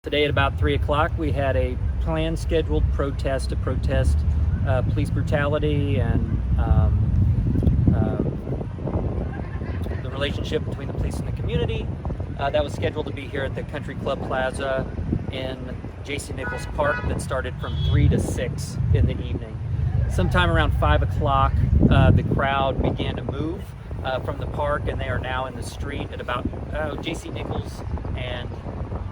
Today at about 3 o'clock, we had a planned scheduled protest to protest police brutality and the relationship between the police and the community. That was scheduled to be here at the Country Club Plaza in J.C. Nichols Park that started from 3 to 6 in the evening. Sometime around 5 o'clock, the crowd began to move from the park, and they are now in the street at about J.C. Nichols and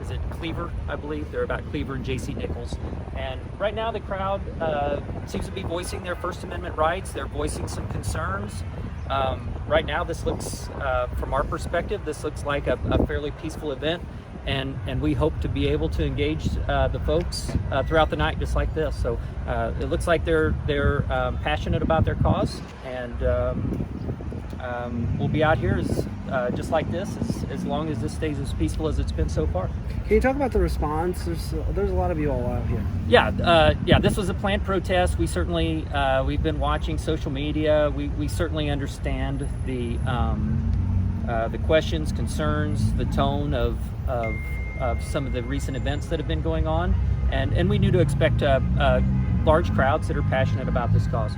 is it Cleaver, I believe? They're about Cleaver and J.C. Nichols. And right now the crowd seems to be voicing their First Amendment rights. They're voicing some concerns. Right now this looks, from our perspective, this looks like a fairly peaceful event. And we hope to be able to engage the folks throughout the night just like this. So it looks like they're passionate about their cause, and we'll be out here just like this as long as this stays as peaceful as it's been so far. Can you talk about the response? There's a lot of you all out here. Yeah, this was a planned protest. We certainly, we've been watching social media. We certainly understand the questions, concerns, the tone of some of the recent events that have been going on. And we knew to expect large crowds that are passionate about this cause.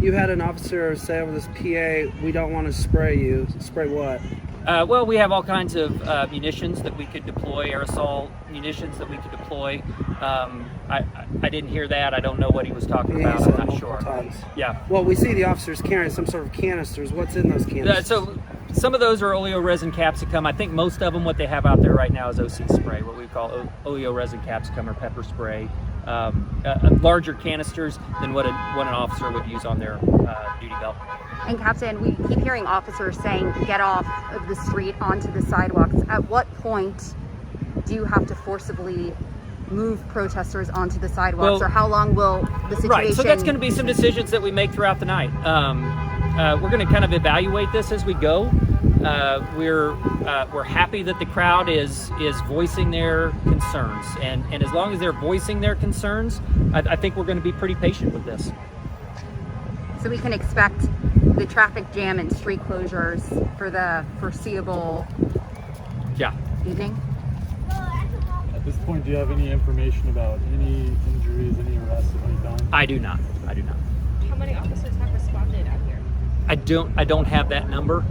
You had an officer say over this PA, "We don't want to spray you." Spray what? Well, we have all kinds of munitions that we could deploy, aerosol munitions that we could deploy. I didn't hear that. I don't know what he was talking about. I'm not sure. Times. Yeah. Well, we see the officers carrying some sort of canisters. What's in those canisters? So some of those are oleo resin capsicum. I think most of them, what they have out there right now is OC spray, what we call oleo resin capsicum or pepper spray. Larger canisters than what an officer would use on their duty belt. And Captain, we keep hearing officers saying, get off of the street onto the sidewalks. At what point do you have to forcibly move protesters onto the sidewalks, or how long will the situation... Right, so that's going to be some decisions that we make throughout the night. We're going to kind of evaluate this as we go. We're happy that the crowd is voicing their concerns, and as long as they're voicing their concerns, I think we're going to be pretty patient with this. So we can expect the traffic jam and street closures for the foreseeable evening? At this point, do you have any information about any injuries, any arrests of any kind? I do not. How many officers have responded out here? I don't have that number.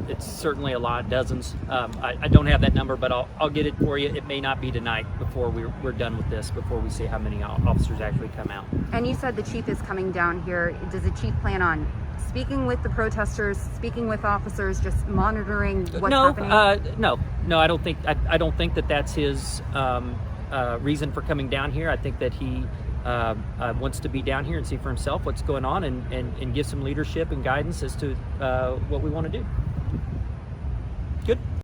It's certainly a lot, dozens. I don't have that number, but I'll get it for you. It may not be tonight before we're done with this, before we see how many officers actually come out. And you said the chief is coming down here. Does the chief plan on speaking with the protesters, speaking with officers, just monitoring what's happening? No. I don't think that that's his reason for coming down here. I think that he wants to be down here and see for himself what's going on and give some leadership and guidance as to what we want to do. Good.